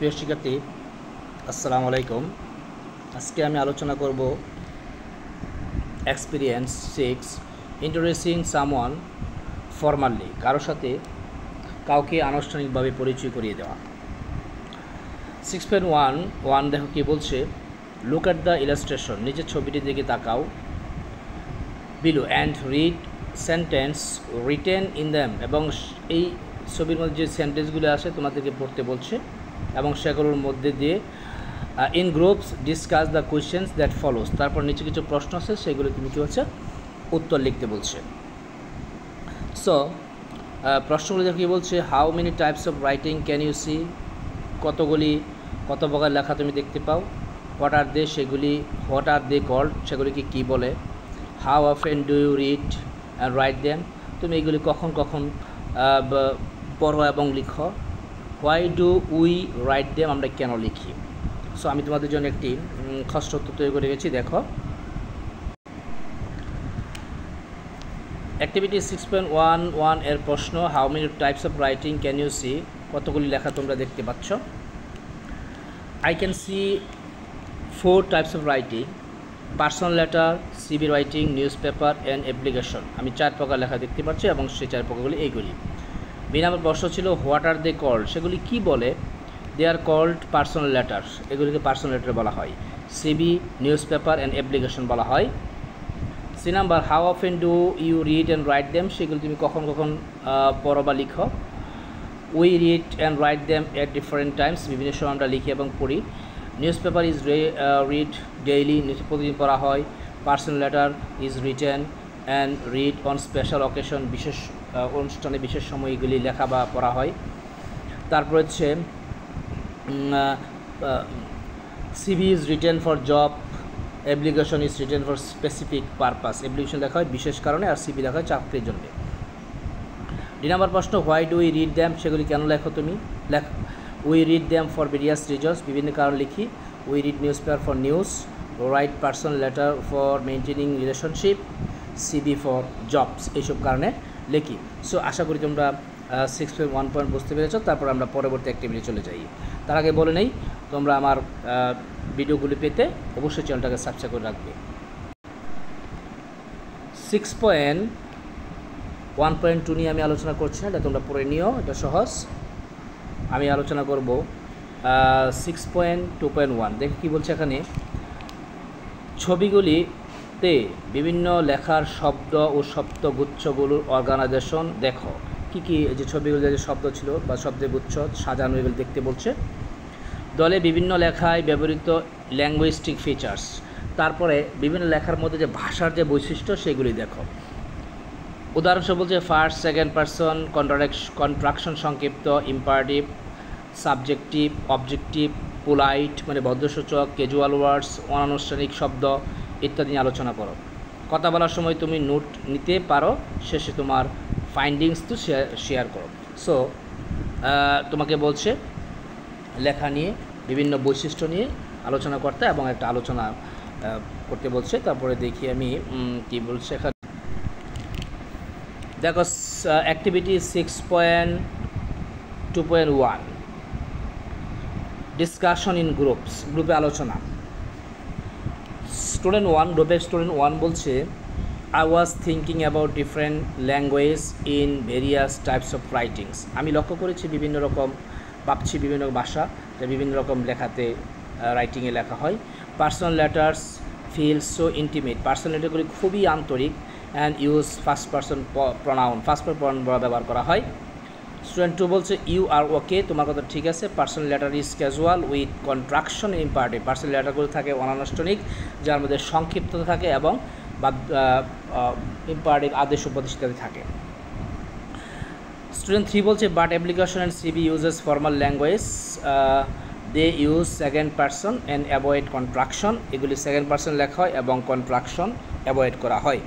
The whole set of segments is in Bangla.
প্রিয় শিক্ষার্থী, আসসালামু আলাইকুম। আজকে আমি আলোচনা করব এক্সপিরিয়েন্স 6 ইন্ট্রোডিউসিং সামওয়ান ফর্মালি, কারোর সাথে কাউকে আনুষ্ঠানিকভাবে পরিচয় করিয়ে দেওয়া। 6.1 দেখো কি বলছে, লুক অ্যাট দ্য ইলাস্ট্রেশন, নিচের ছবিটির দিকে তাকাও, below and read sentence written in them, এবং এই ছবির মধ্যে যে সেন্টেন্সগুলো আসে তোমাদেরকে পড়তে বলছে এবং সেগুলোর মধ্যে দিয়ে in groups discuss the questions that follows, তারপর নিচে কিছু প্রশ্ন আছে সেগুলো তুমি কী হচ্ছে উত্তর লিখতে বলছে। সো প্রশ্নগুলো দেখো কী বলছে, how many types of writing can you see, কত প্রকার লেখা তুমি দেখতে পাও, হোয়াট আর দে কল্ড, সেগুলিকে কী বলে, how often do you read and write them, তুমি এগুলি কখন পড়ো এবং লিখো, why do we write them, আমরা কেন লিখি। সো আমি তোমাদের জন্য একটি খসড়া উত্তর তৈরি করে গেছি। দেখো, অ্যাক্টিভিটি 6.11 এর প্রশ্ন, how many types of writing can you see, কতগুলি লেখা তোমরা দেখতে পাচ্ছ। I can see 4 types of writing, personal letter, CV writing, newspaper and application, আমি 4 প্রকার লেখা দেখতে পাচ্ছি এবং সেই 4 প্রকারগুলি এইগুলি। বি নম্বর প্রশ্ন ছিল হোয়াট আর দে কল্ড, সেগুলি কি বলে, they are called personal letters, এগুলিকে পার্সোনাল লেটার বলা হয়। CV, newspaper and application বলা হয়। C number how often do you read and write them, সেগুলি তুমি কখন পড়ো বা লিখো। We read and write them at different times, বিভিন্ন সময় আমরা লিখি এবং পড়ি। News paper is read daily, news প্রতিদিন পড়া হয়। Personal letter is written and read on special occasion, বিশেষ অনুষ্ঠানে বিশেষ সময় এগুলি লেখা বা পড়া হয়। তারপর হচ্ছে CV is written for job, application is written for specific purpose, application লেখা হয় বিশেষ কারণে আর সিভি লেখা হয় চাকরির জন্য। ডি নাম্বার প্রশ্ন why do we read them, সেগুলি কেন লেখো তুমি, we read them for various reasons, বিভিন্ন কারণ লিখি। We read news paper for news, right personal letter for maintaining relationship, CB for jobs, এইসব কারণে লিখি। সো আশা করি তোমরা 6.1 বুঝতে পেরেছ। তারপর আমরা পরবর্তী অ্যাক্টিভিটি চলে যাই। তার আগে বলে নেই, তোমরা আমার ভিডিওগুলি পেতে অবশ্যই চ্যানেলটাকে সাবস্ক্রাইব করে রাখবে। 6.1.2 নিয়ে আমি আলোচনা করছি না, এটা তোমরা পড়ে নিও, এটা সহজ। আমি আলোচনা করব 6.2.1। দেখো কী বলছে এখানে, ছবিগুলিতে বিভিন্ন লেখার শব্দ ও শব্দগুচ্ছগুলোর অর্গানাইজেশন দেখো। কী যে ছবিগুলো যে শব্দ ছিল বা শব্দের গুচ্ছ সাজানো, এগুলো দেখতে বলছে। দলে বিভিন্ন লেখায় ব্যবহৃত ল্যাঙ্গুয়েস্টিক ফিচার্স, তারপরে বিভিন্ন লেখার মধ্যে যে ভাষার যে বৈশিষ্ট্য সেগুলি দেখো। উদাহরণস্বরূপ বলছে ফার্স্ট, সেকেন্ড পারসন, কন্ট্রাকশন সংক্ষিপ্ত, ইম্পারেটিভ, সাবজেক্টিভ, অবজেক্টিভ, পোলাইট মানে ভদ্রসূচক, ক্যাজুয়াল ওয়ার্ডস অনানুষ্ঠানিক শব্দ ইত্যাদি নিয়ে আলোচনা করো। কথা বলার সময় তুমি নোট নিতে পারো, শেষে তোমার ফাইন্ডিংস তো শেয়ার করো। সো তোমাকে বলছে লেখা নিয়ে বিভিন্ন বৈশিষ্ট্য নিয়ে আলোচনা করতে এবং একটা আলোচনা করতে বলছে। তারপরে দেখি আমি কী বলছে এখানে। দেখো অ্যাক্টিভিটি 6.2.1 ডিসকাশন ইন গ্রুপস, গ্রুপে আলোচনা। স্টুডেন্ট 1 বলছে I was thinking about different language in various types of writings, আমি লক্ষ্য করেছি বিভিন্ন রকম ভাবছি বিভিন্ন ভাষা যা বিভিন্ন রকম লেখাতে রাইটিংয়ে লেখা হয়। Personal letters feel so intimate, personal লেটারগুলি খুবই আন্তরিক। And use first person pronoun, first person pronoun ব্যবহার করা হয়। স্টুডেন্ট 2 বলছে ইউ আর ওকে, তোমার কথা ঠিক আছে। Personal letter is casual with contraction imperative, personal লেটারগুলো থাকে অনানুষ্ঠানিক যার মধ্যে সংক্ষিপ্ততা থাকে এবং ইম্পারেটিভ আদেশ উপদেশ ইত্যাদি থাকে। স্টুডেন্ট 3 বলছে but application and CV uses formal language, they use second person and avoid contraction, এগুলি সেকেন্ড পার্সন লেখা হয় এবং কন্ট্রাকশন অ্যাভয়েড করা হয়।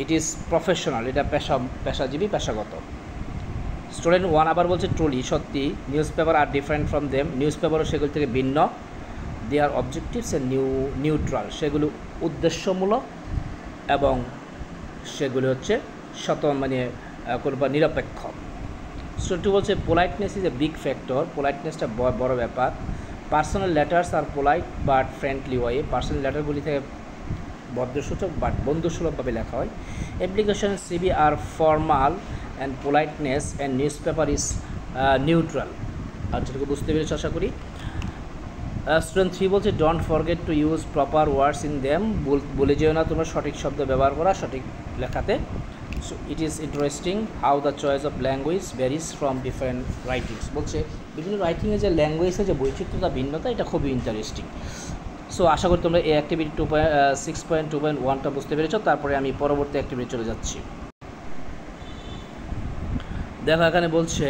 ইট ইজ প্রফেশনাল, এটা পেশাজীবী পেশাগত। স্টুডেন্ট 1 আবার বলছে ট্রুলি, সত্যি। News paper are different from them, news পেপারও সেগুলি থেকে ভিন্ন। They are objectives and neutral, সেগুলো উদ্দেশ্যমূলক এবং সেগুলি হচ্ছে নিরপেক্ষ। স্টুডেন্ট 2 বলছে politeness is a big factor, পোলাইটনেসটা বড় ব্যাপার। Personal letters are polite but friendly way, personal লেটারগুলি থেকে ভদ্রসূচক বাট বন্ধুসুলভভাবে লেখা হয়। Application CV are formal and politeness and news paper is neutral. আর যেটুকু বুঝতে পেরেছি আশা করি। স্টুডেন্ট 3 বলছে don't forget to use proper words in them, বলে যেও না তোমরা সঠিক শব্দ ব্যবহার করা সঠিক লেখাতে। So it is interesting how the choice of language varies from different writings, বলছে বিভিন্ন রাইটিংয়ে যে ল্যাঙ্গুয়েজের যে বৈচিত্র্যতা ভিন্নতা এটা খুবই ইন্টারেস্টিং। সো আশা করি তোমরা এই অ্যাক্টিভিটি 6.2.1টা বুঝতে পেরেছ। তারপরে আমি পরবর্তী অ্যাক্টিভিটি চলে যাচ্ছি। দেখো এখানে বলছে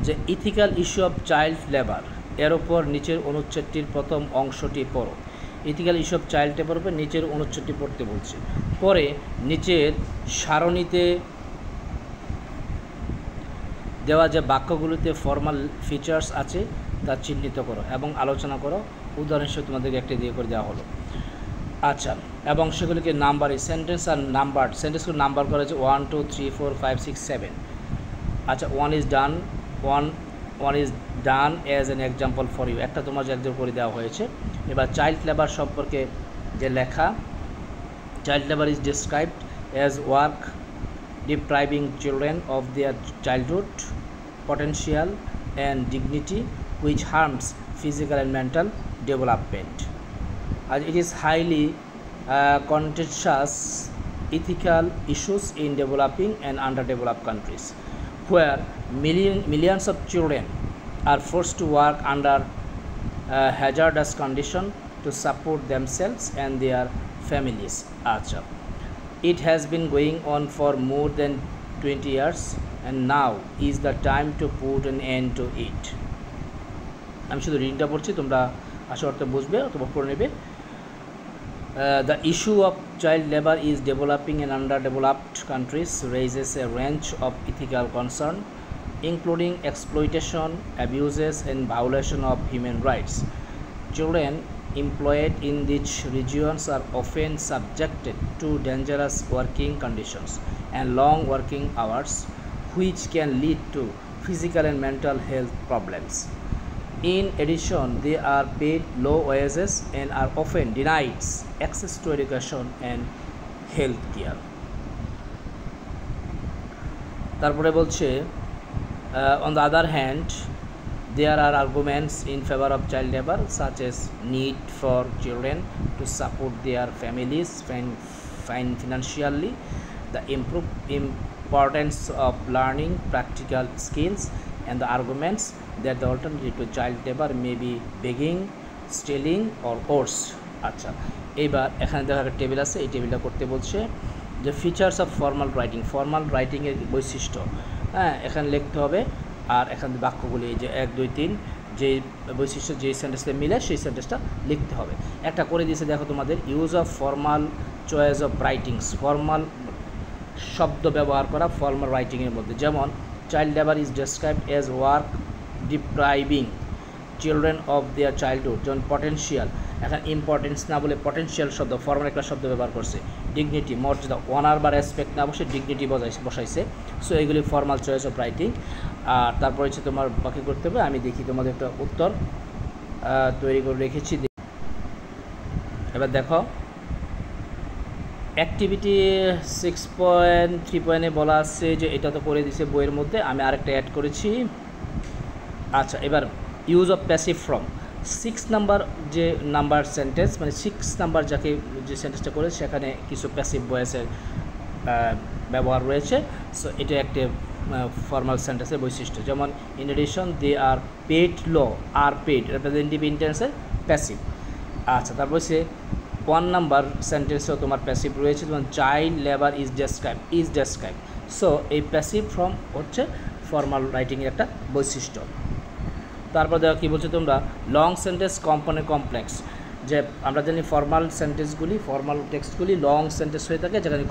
যে ethical issue of child labour, এর ওপর নিচের অনুচ্ছেদটির প্রথম অংশটি পড়ো। Ethical issue of child labour উপর নিচের অনুচ্ছেদটি পড়তে বলছে। পরে নিচের সারণীতে দেওয়া যে বাক্যগুলিতে ফর্মাল ফিচার্স আছে তা চিহ্নিত করো এবং আলোচনা করো। উদাহরণ হিসেবে তোমাদেরকে একটা দিয়ে করে দেওয়া হলো। আচ্ছা, এবং সেগুলিকে নাম্বারে সেন্টেন্স আর নাম্বার, সেন্টেন্সগুলো নাম্বার করা হয়েছে 1 2 3 4 5 6 7। আচ্ছা, one is done as an example for you, একটা তোমার একজন করে দেওয়া হয়েছে। এবার চাইল্ড লেবার সম্পর্কে যে লেখা, child labour is described as work ডিপ্রাইভিং children of their childhood potential and dignity which harms physical and mental development. As it is highly contentious ethical issues in developing and underdeveloped countries where millions of children are forced to work under hazardous conditions to support themselves and their families. Acha. It has been going on for more than 20 years and now is the time to put an end to it. আমি শুধু রিডিংটা পড়ছি, তোমরা আশা করতে বুঝবে অথবা পড়ে নেবে। The issue of child labor is developing in underdeveloped countries raises a range of ethical concern including exploitation, abuses and violation of human rights. Children employed in these regions are often subjected to dangerous working conditions and long working hours which can lead to physical and mental health problems. In addition, they are paid low wages and are often denied access to education and health care. তারপরে বলছে on the other hand there are arguments in favor of child labor such as need for children to support their families financially, the importance of learning practical skills and the arguments that the alternative to child labor may be begging, stealing or worse. আচ্ছা, এইবার এখানে দেখা একটা টেবিল আছে, এই টেবিলটা করতে বলছে যে features of formal writing, formal রাইটিংয়ের বৈশিষ্ট্য। হ্যাঁ, এখানে লিখতে হবে আর এখানে বাক্যগুলি যে 1 2 3 যে বৈশিষ্ট্য যে সেন্টেন্সে মিলে সেই সেন্টেন্সটা লিখতে হবে। একটা করে দিয়েছে দেখো তোমাদের, use of formal choice of writings, formal শব্দ ব্যবহার করা ফর্মাল রাইটিংয়ের মধ্যে। যেমন child labour is described as work ডিপ্রাইভিং children of their childhood. যেমন পটেনশিয়াল, এখন ইম্পর্টেন্স না বলে পটেনশিয়াল শব্দ ফর্মাল একটা শব্দ ব্যবহার করছে। ডিগনিটি, মর্যাদা, অনার বা রেসপেক্ট না বসে ডিগনিটি বসাইছে। সো এইগুলি ফর্মাল চয়েস অফ রাইটিং। আর তারপর হচ্ছে তোমার বাকি করতে হবে। আমি দেখি তোমাদের একটা উত্তর তৈরি করে রেখেছি। এবার দেখো অ্যাক্টিভিটি 6.3 বলা আছে যে এটা তো করে দিছে বইয়ের মধ্যে, আমি আরেকটা অ্যাড করেছি। আচ্ছা, এবার use of passive form 6 number যে নাম্বার সেন্টেন্স, মানে 6 নাম্বার যাকে যে সেন্টেন্সটা করে সেখানে কিছু প্যাসিভ ভয়েসের ব্যবহার রয়েছে। সো এটা একটা ফর্মাল সেন্টেন্সের বৈশিষ্ট্য। যেমন in addition they are paid low, are paid representative ইন্টেন্সের প্যাসিভ। আচ্ছা, তারপর হচ্ছে 1 নাম্বার সেন্টেন্সেও তোমার প্যাসিভ রয়েছে, যেমন child labour is describe. So এই প্যাসিভ ফর্ম হচ্ছে ফর্মাল রাইটিংয়ের একটা বৈশিষ্ট্য। তারপর দেখো কী বলছে তোমরা, লং সেন্টেন্স কম্পোনেন্ট কমপ্লেক্স, যে আমরা জানি ফর্মাল সেন্টেন্সগুলি ফর্মাল টেক্সটগুলি লং সেন্টেন্স হয়ে থাকে যেখানে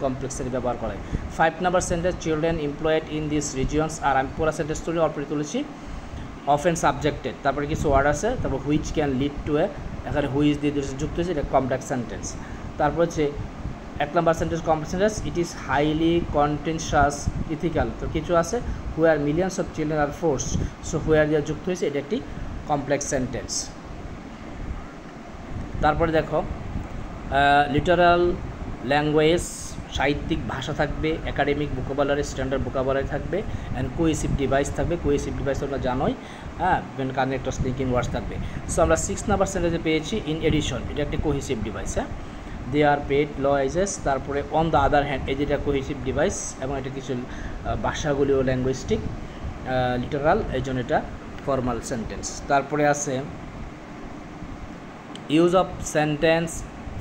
কমপ্লেক্সের ব্যবহার করে। 5 number sentence children employed in this regions, আর আমি পুরো সেন্টেন্স তুলে অল্পটি তুলেছি। অফেন সাবজেক্টেড, তারপরে কিছু ওয়ার্ড আছে, তারপর হুইচ ক্যান লিড টু এ, এখানে হুইচ দিয়ে যুক্ত হয়েছে, এটা কমপ্লেক্স সেন্টেন্স। তারপর হচ্ছে 1 number sentence complex sentence, it is highly contentious ethical, তো কিছু আছে where millions of children are forced, so where দিয়ে যুক্ত হয়েছে, এটা একটি কমপ্লেক্স সেন্টেন্স। তারপরে দেখো লিটারাল ল্যাঙ্গুয়েজ, সাহিত্যিক ভাষা থাকবে, একাডেমিক ভোকাবুলারি, স্ট্যান্ডার্ড ভোকাবুলারি থাকবে, অ্যান্ড কোহেসিভ ডিভাইস থাকবে। কোহেসিভ ডিভাইস তোমরা জানোই, হ্যাঁ, কানেক্টরস লিঙ্কিং ওয়ার্ডস থাকবে। সো আমরা 6 নাম্বার সেন্টেন্সে পেয়েছি ইন এডিশন, এটা একটা কোহেসিভ ডিভাইস। হ্যাঁ, দে আর পেড লয়েজেস, তারপরে অন দ্য আদার হ্যান্ড, এই যেটা কোহেসিভ ডিভাইস এবং এটা কিছু ভাষাগুলিও ল্যাঙ্গুয়েস্টিক, লিটারাল, এই জন্য এটা ফর্মাল সেন্টেন্স। তারপরে আছে use of sentence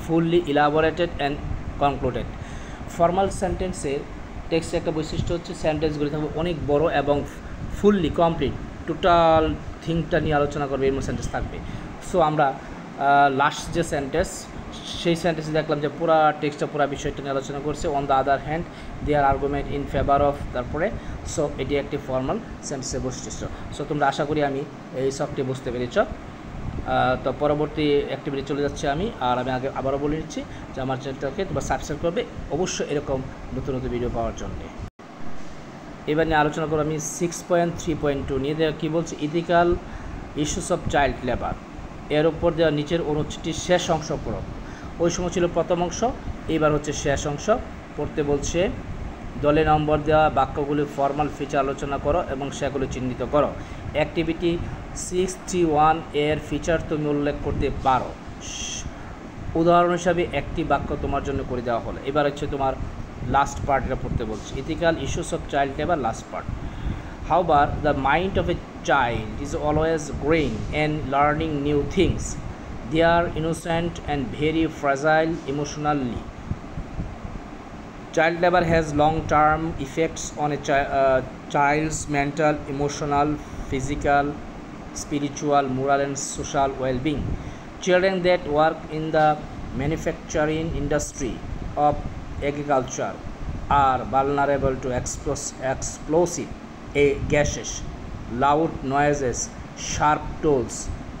fully elaborated and concluded. Formal সেন্টেন্সের টেক্সটে একটা বৈশিষ্ট্য হচ্ছে সেন্টেন্সগুলি থাকবে অনেক বড় এবং ফুললি কমপ্লিট, টোটাল থিংটা নিয়ে আলোচনা করবে, এর মধ্যে সেন্টেন্স থাকবে। সো আমরা লাস্ট যে সেন্টেন্স, সেই সেন্টেন্সে দেখলাম যে পুরা টেক্সটটা পুরা বিষয়টা নিয়ে আলোচনা করছে। On the other hand, their argument in favour of, তারপরে সো এটি একটি ফর্মাল সেন্টেন্সের বৈশিষ্ট্য। সো তোমরা আশা করি আমি এই সবটি বুঝতে পেরেছ। তো পরবর্তী অ্যাক্টিভিটি চলে যাচ্ছে আমি, আর আমি আগে আবারও বলে নিচ্ছি যে আমার চ্যানেলটাকে তোমরা সাবস্ক্রাইব করবে অবশ্যই এরকম নতুন নতুন ভিডিও পাওয়ার জন্য। এবার নিয়ে আলোচনা করবো আমি 6.3.2 নিয়ে। দেওয়া কী বলছে, ethical issues of child labour. এর উপর দেওয়া নিচের অনুচ্ছেদটির শেষ অংশ পড়ো। ওই সময় ছিল প্রথম অংশ, এবার হচ্ছে শেষ অংশ। পড়তে বলছে দলে নম্বর দেওয়া বাক্যগুলি ফর্মাল ফিচার আলোচনা করো এবং সেগুলো চিহ্নিত করো। অ্যাক্টিভিটি 6.3.1 এর ফিচার তুমি উল্লেখ করতে পারো। উদাহরণ হিসাবে একটি বাক্য তোমার জন্য করে দেওয়া হলো। এবার হচ্ছে তোমার লাস্ট পার্ট, এটা পড়তে বলছি, ethical issues of child labour, last part. However, the mind of a child is always growing and learning new things. They are innocent and very fragile emotionally. Child labor has long-term effects on a child's mental, emotional, physical, spiritual, moral and social well-being. Children that work in the manufacturing industry of agriculture are vulnerable to explosive gases, loud noises, sharp tools,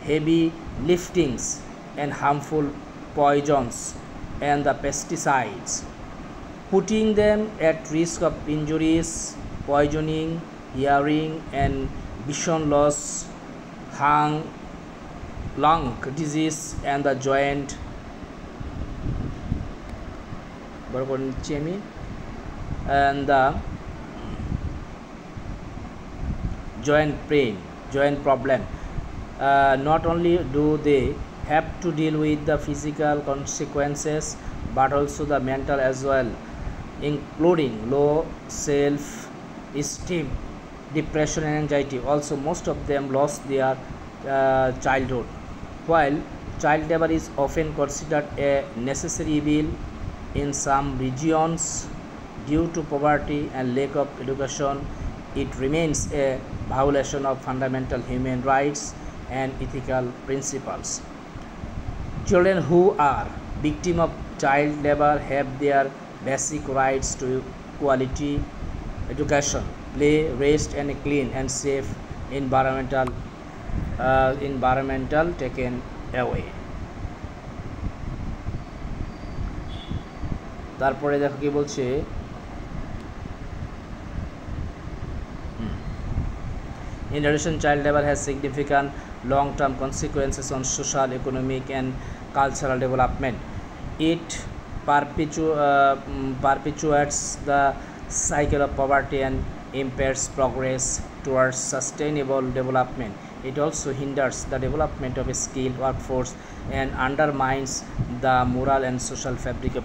heavy liftings, and harmful poisons and the pesticides, putting them at risk of injuries, poisoning, hearing and vision loss, lung disease, and the joint and the joint pain, joint problem. Not only do they have to deal with the physical consequences but also the mental as well, including low self-esteem, depression and anxiety. Also, most of them lost their childhood. While child labor is often considered a necessary evil in some regions due to poverty and lack of education, it remains a violation of fundamental human rights and ethical principles. Children who are victims of child labor have their basic rights to quality education, play, rest, and a clean and safe environmental taken away. তারপরে দেখো কি বলছে, in addition, child labor has significant long-term consequences on social, economic, and cultural development. It perpetuates the cycle of poverty and impairs progress towards sustainable development. It also hinders the development of a skilled workforce and undermines the moral and social fabric of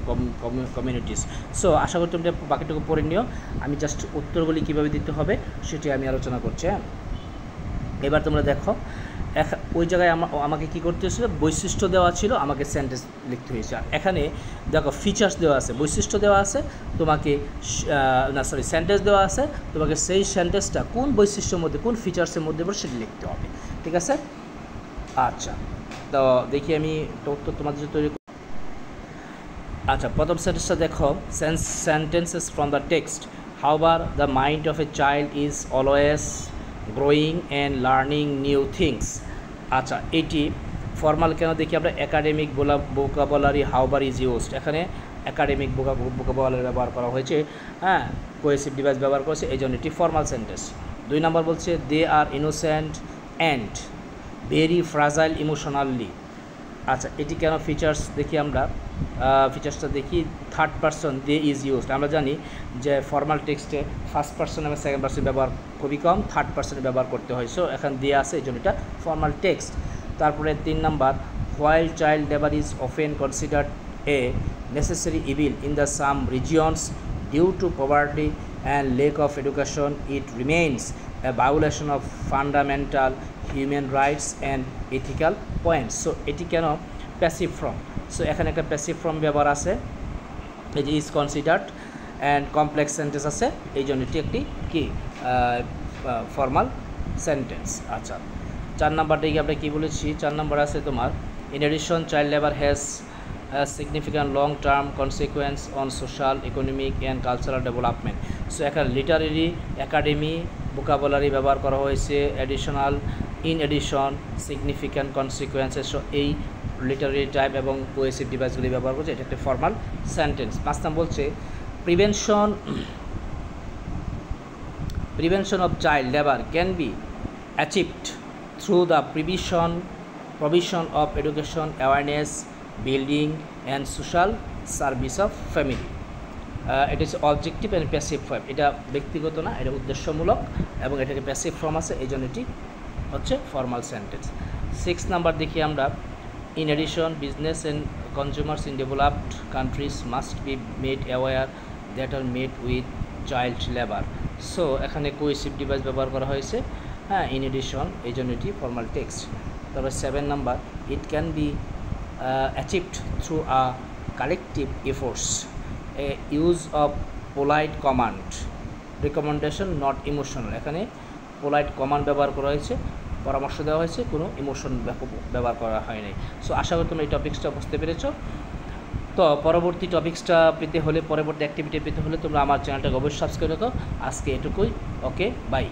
communities. So আশা করি তোমরা বাকিটুকু পড়ে নিও। আমি জাস্ট উত্তরগুলি কীভাবে দিতে হবে সেটি আমি আলোচনা করছি। এবার তোমরা দেখো, ওই জায়গায় আমাকে কী করতে হয়েছিল, বৈশিষ্ট্য দেওয়া ছিল, আমাকে সেন্টেন্স লিখতে হয়েছে। আর এখানে দেখো ফিচার্স দেওয়া আছে, বৈশিষ্ট্য দেওয়া আছে, তোমাকে সেন্টেন্স দেওয়া আছে, তোমাকে সেই সেন্টেন্সটা কোন বৈশিষ্ট্যের মধ্যে, কোন ফিচার্সের মধ্যে পড়ে সেটা লিখতে হবে। ঠিক আছে, আচ্ছা তো দেখি আমি উত্তর তোমাদের জন্য তৈরি। আচ্ছা, প্রথম সেন্টেন্সটা দেখো, sentences from the text. However the mind of a child is always growing and learning new things. আচ্ছা, এটি ফর্মাল কেন দেখি আমরা, academic vocabulary however is used, এখানে একাডেমিক ভোকাবুলারি ব্যবহার করা হয়েছে। হ্যাঁ, কোহেসিভ ডিভাইস ব্যবহার করেছে, এই জন্য এটি ফর্মাল সেন্টেন্স। 2 নম্বর বলছে they are innocent and very fragile emotionally. আচ্ছা, এটি কেন ফিচার্স দেখি আমরা, ফিচার্সটা দেখি। Third person they is used. আমরা জানি যে ফর্মাল টেক্সটে ফার্স্ট পারসন এবং সেকেন্ড পারসন ব্যবহার খুবই কম, থার্ড পারসনে ব্যবহার করতে হয়। সো এখানে দিয়ে আছে, এই জন্য এটা ফর্মাল টেক্সট। তারপরে 3 number while child labour is often considered a necessary evil in the some regions due to poverty and lack of education it remains a violation of fundamental human rights and ethical points. So এটি কেন প্যাসিভ ফর্ম? সো এখানে একটা প্যাসিভ ফর্ম ব্যবহার আছে, এই যে is considered and complex sentence আছে, এই জন্য এটি একটি কি ফর্মাল সেন্টেন্স। আচ্ছা, 4 নাম্বার দিকে আমরা কী বলেছি? 4 নাম্বার আছে তোমার in addition child labour has significant long term consequence on social economic and cultural development. So এখানে লিটারেরি একাডেমি ভোকাবুলারি ব্যবহার করা হয়েছে, additional, in addition, significant, consequences. So এই লিটারেরি টাইপ এবং কোহেসিভ ডিভাইসগুলি ব্যবহার করছে, এটা একটা ফর্মাল সেন্টেন্স। 5 নাম্বার বলছে prevention of child labor can be achieved through the provision of education, awareness, building and social service of family. এটা হচ্ছে অবজেক্টিভ অ্যান্ড প্যাসিভ ফর্ম। এটা ব্যক্তিগত না, এটা উদ্দেশ্যমূলক এবং এটাকে প্যাসিভ ফর্ম আছে, এই জন্য এটি হচ্ছে ফর্মাল সেন্টেন্স। 6 নাম্বার দেখি আমরা in addition business and consumers in developed countries must be made aware that are made with child labour. So এখানে কোহেসিভ ডিভাইস ব্যবহার করা হয়েছে, হ্যাঁ, ইন এডিশন, এই জন্য এটি ফর্মাল টেক্সট। তারপর 7 number it can be achieved through a collective efforts, A use of polite command, recommendation not emotional. এখানে পোলাইট কমান্ড ব্যবহার করা হয়েছে, পরামর্শ দেওয়া হয়েছে, কোনো ইমোশন ব্যবহার করা হয় নাই। সো আশা করি তোমরা এই টপিক্সটা বুঝতে পেরেছো। তো পরবর্তী টপিক্সটা পেতে হলে, পরবর্তী অ্যাক্টিভিটি পেতে হলে তোমরা আমার চ্যানেলটাকে অবশ্যই সাবস্ক্রাইব রাখো। আজকে এটুকুই, ওকে, বাই।